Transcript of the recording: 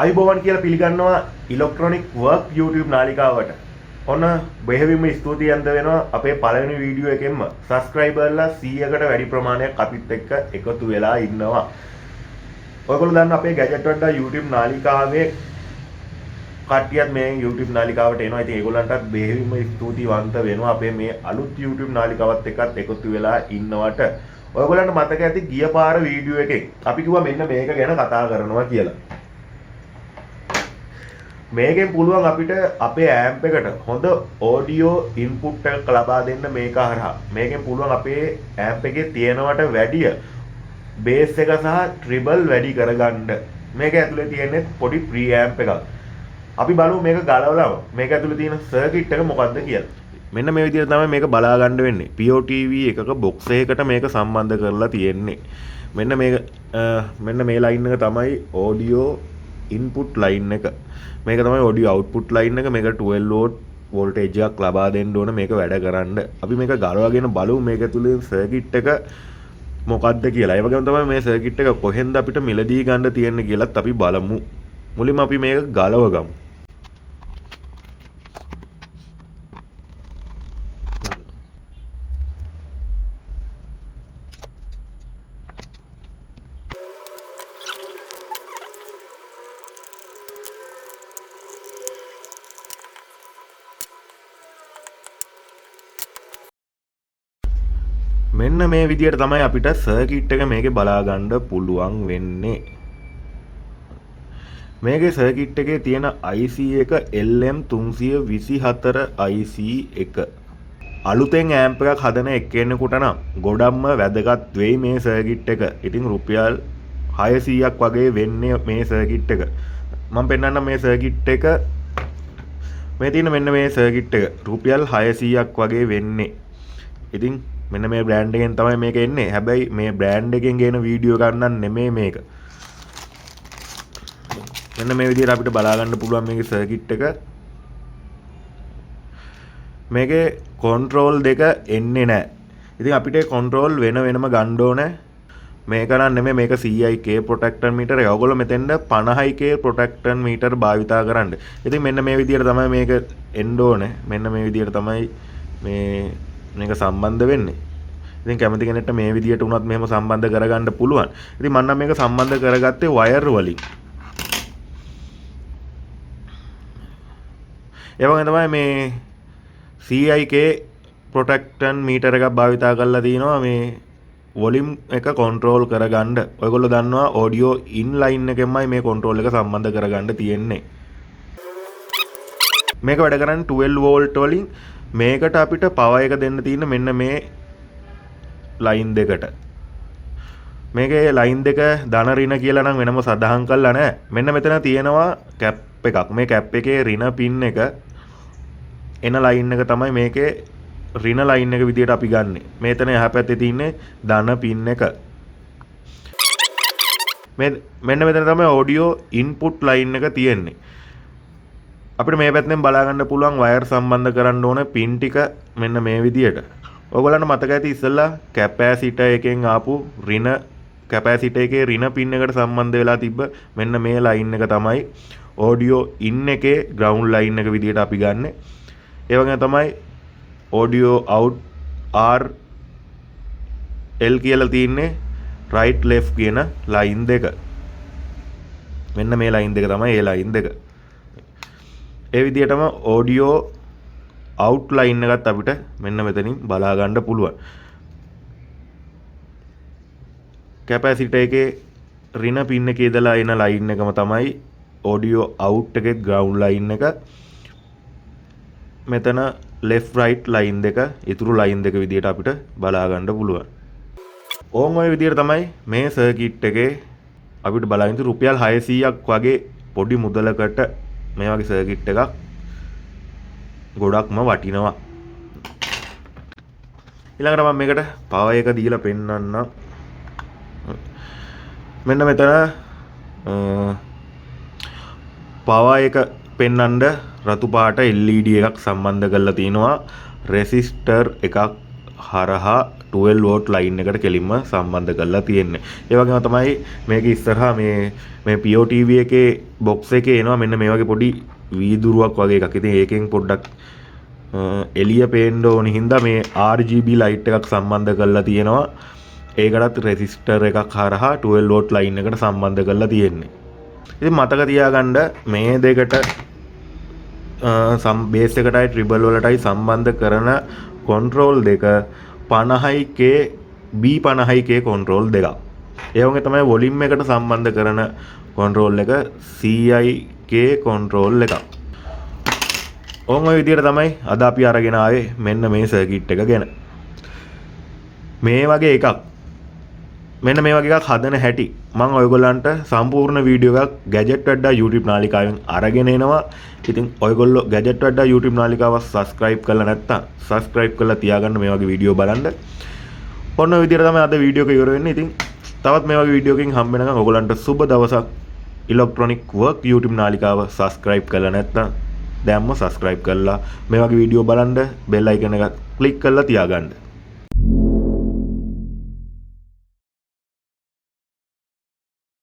අයිබෝවන් කියලා පිළිගන්නවා ඉලෙක්ට්‍රොනික වර්ක් YouTube නාලිකාවට. ඔන්න බෙහෙවින්ම ස්තුතියන්ත වෙනවා අපේ පළවෙනි වීඩියෝ එකෙන්ම සබස්ක්‍රයිබර්ලා 100කට වැඩි ප්‍රමාණයක් අපිත් එක්ක එකතු වෙලා ඉන්නවා. ඔයගොල්ලෝ දන්න අපේ ගැජට් වඩා YouTube නාලිකාවේ කට්ටියත් මේ YouTube නාලිකාවට එනවා. ඉතින් ඒගොල්ලන්ටත් බෙහෙවින්ම ස්තුතිවන්ත වෙනවා අපේ මේ අලුත් YouTube නාලිකාවත් එක්කත් එකතු වෙලා ඉන්නවට. ඔයගොල්ලන්ට මතක ඇති ගිය පාර වීඩියෝ එකෙන් අපි කිව්වා මෙන්න මේක ගැන කතා කරනවා කියලා. මේකෙන් පුළුවන් අපිට අපේ ඇම්ප් එකට හොඳ ඔඩියෝ ඉන්පුට් එකක් ලබා දෙන්න මේක හරහා. මේකෙන් පුළුවන් අපේ ඇම්ප් එකේ තියෙනවට වැඩිය බේස් එක සහ ට්‍රිබල් වැඩි කරගන්න. මේක ඇතුලේ තියෙන්නේ පොඩි ප්‍රී ඇම්ප් එකක්. අපි බලමු මේක ගලවලාම මේක ඇතුලේ තියෙන සර්කිට් එක මොකක්ද කියලා. මෙන්න මේ විදිහට තමයි මේක බලා ගන්න වෙන්නේ. POTV එකක බොක්ස් එකකට මේක සම්බන්ධ කරලා තියෙන්නේ. මෙන්න මේ ලයින් එක තමයි ඔඩියෝ ඉන්පුට් ලයින් එක. මේක තමයි ඔඩියෝ අවුට්පුට් ලයින් එක. මේක 12 වෝල්ට් වෝල්ටේජ් එකක් ලබා දෙන්න ඕන මේක වැඩ කරන්න. අපි මේක ගලවගෙන බලමු මේක ඇතුලේ සර්කිට් එක මොකක්ද කියලා. ඒ වගේම තමයි මේ සර්කිට් එක කොහෙන්ද අපිට මිලදී ගන්න තියෙන්නේ කියලාත් අපි බලමු. මුලින්ම අපි මේක ගලවගමු. මෙන්න මේ විදිහට තමයි අපිට සර්කිට් එක මේකේ බලා ගන්න පුළුවන් වෙන්නේ. මේකේ සර්කිට් එකේ තියෙන IC එක LM324 IC එක. අලුතෙන් ඇම්ප් එකක් හදන එක්කෙනෙකුට නම් ගොඩක්ම වැදගත් වෙයි මේ සර්කිට් එක. ඉතින් රුපියල් 600ක් වගේ වෙන්නේ මේ සර්කිට් එක. මම පෙන්නන්නම් මේ සර්කිට් එක. මේ තියෙන මෙන්න මේ සර්කිට් එක රුපියල් 600ක් වගේ වෙන්නේ. ඉතින් මෙන්න මේ බ්‍රෑන්ඩ් එකෙන් තමයි මේක එන්නේ. හැබැයි මේ බ්‍රෑන්ඩ් එකෙන් ගේන වීඩියෝ ගන්නන් නෙමෙයි මේක. මෙන්න මේ විදිහට අපිට බලා ගන්න පුළුවන් මේකේ සර්කිට් එක. මේකේ කන්ට්‍රෝල් දෙක එන්නේ නැහැ. ඉතින් අපිට කන්ට්‍රෝල් වෙන වෙනම ගන්න ඕනේ. මේක නම් නෙමෙයි මේක CIK ප්‍රොටෙක්ටර් මීටර් එක. ඔයගොල්ලෝ මෙතෙන්ද 50K ප්‍රොටෙක්ටර් මීටර් භාවිතා කරන්න. ඉතින් මෙන්න මේ විදිහට තමයි මේක එන්න ඕනේ. මෙන්න මේ විදිහට තමයි මේක සම්බන්ධ වෙන්නේ. ඉතින් කැමති කෙනෙක්ට මේ විදියට උනත් මෙහෙම සම්බන්ධ කරගන්න පුළුවන්. ඉතින් මම නම් මේක සම්බන්ධ කරගත්තේ වයර් වලින්. ඒ වගේ තමයි මේ CIK ප්‍රොටෙක්ටර් මීටර් එකක් භාවිතා කරලා තිනවා මේ වොලියුම් එක කන්ට්‍රෝල් කරගන්න. ඔයගොල්ලෝ දන්නවා ඔඩියෝ ඉන් ලයින් එකෙන්මයි මේ කන්ට්‍රෝල් එක සම්බන්ධ කරගන්න තියෙන්නේ. මේක වැඩ කරන්නේ 12 වෝල්ට් වලින්. මේකට අපිට පවර් එක දෙන්න තියෙන මෙන්න මේ ලයින් දෙකට. මේකේ ලයින් දෙක ධන ඍණ කියලා නම් වෙනම සඳහන් කරලා නැහැ. මෙන්න මෙතන තියෙනවා කැප් එකක්. මේ කැප් එකේ ඍණ පින් එක එන ලයින් එක තමයි මේකේ ඍණ ලයින් එක විදියට අපි ගන්නෙ. මෙතන එහා පැත්තේ තියෙන්නේ ධන පින් එක. මෙන්න මෙතන තමයි ඔඩියෝ ඉන්පුට් ලයින් එක තියෙන්නේ. අපිට මේ පැත්තෙන් බලා ගන්න පුළුවන් වයර් සම්බන්ධ කරන්න ඕන පින් ටික මෙන්න මේ විදියට. ඔයගොල්ලන්ට මතක ඇති ඉස්සෙල්ලා කැපැසිටර් එකෙන් ආපු ඍණ කැපැසිටර් එකේ ඍණ පින් එකට සම්බන්ධ වෙලා තිබ්බ මෙන්න මේ ලයින් එක තමයි ඔඩියෝ ඉන් එකේ ග්‍රවුන්ඩ් ලයින් එක විදියට අපි ගන්නෙ. ඒ වගේම තමයි ඔඩියෝ අවුට් RL කියලා තියෙන්නේ රයිට් ලෙෆ්ට් කියන ලයින් දෙක. මෙන්න මේ ලයින් දෙක තමයි ඒ ලයින් දෙක. ඒ විදිහටම ඔඩියෝ අවුට් ලයින් එකත් අපිට මෙන්න මෙතනින් බලා ගන්න පුළුවන්. කැපැසිටර් එකේ ඍණ පින් එකේ ඉඳලා එන ලයින් එකම තමයි ඔඩියෝ අවුට් එකේ ග්‍රවුන්ඩ් ලයින් එක. මෙතන left right ලයින් දෙක ඉතුරු ලයින් දෙක විදිහට අපිට බලා ගන්න පුළුවන්. ඕම් ඔය විදිහට තමයි මේ සර්කිට් එකේ අපිට බලා ගන්න රුපියල් 600ක් වගේ පොඩි මුදලකට මේ වගේ සර්කිට් එකක් ගොඩක්ම වටිනවා. ඊළඟට මම මේකට පවර් එක දීලා පෙන්නන්නම්. මෙන්න මෙතන පවර් එක පෙන්වන්න රතු පාට LED එකක් සම්බන්ධ කරලා තිනවා රෙසිස්ටර් එකක් හරහා 12 වෝල්ට් ලයින් එකට කෙලින්ම සම්බන්ධ කරලා තියෙන්නේ. ඒ වගේම තමයි මේක ඉස්සරහා මේ POTV එකේ බොක්ස් එකේ එනවා මෙන්න මේ වගේ පොඩි වීදුරුවක් වගේ එකක්. ඉතින් ඒකෙන් පොඩ්ඩක් එළිය පේන්න ඕනි හින්දා මේ RGB ලයිට් එකක් සම්බන්ධ කරලා තියෙනවා. ඒකටත් රෙසිස්ටර් එකක් හරහා 12 වෝල්ට් ලයින් එකට සම්බන්ධ කරලා තියෙන්නේ. ඉතින් මතක තියාගන්න මේ දෙකට බේස් එකටයි ට්‍රිබල් වලටයි සම්බන්ධ කරන කොන්ට්‍රෝල් දෙක 50K B50K කොන්ට්‍රෝල් දෙකක්. ඒ වගේ තමයි වොලියුම් එකට සම්බන්ධ කරන කොන්ට්‍රෝල් එක CIK කොන්ට්‍රෝල් එකක්. ඔය විදිහට තමයි අද අපි අරගෙන ආවේ මෙන්න මේ සර්කිට් එක ගැන. මේ වගේ එකක් මෙන්න මේ වගේ එකක් හදන හැටි මම ඔයගොල්ලන්ට සම්පූර්ණ වීඩියෝ එකක් ගැජට් වැඩ්ඩා YouTube නාලිකාවෙන් අරගෙන එනවා. ඉතින් ඔයගොල්ලෝ ගැජට් වැඩ්ඩා YouTube නාලිකාව subscribe කරලා නැත්නම් subscribe කරලා තියාගන්න මේ වගේ වීඩියෝ බලන්න. ඔන්න ඔය විදිහට තමයි අද වීඩියෝ එක ඉවර වෙන්නේ. ඉතින් තවත් මේ වගේ වීඩියෝ එකකින් හම්බ වෙනකම් ඔයගොල්ලන්ට සුබ දවසක්. ඉලෙක්ට්‍රොනික වර්ක් YouTube නාලිකාව subscribe කරලා නැත්නම් දැම්ම subscribe කරලා මේ වගේ වීඩියෝ බලන්න bell icon එක click කරලා තියාගන්න.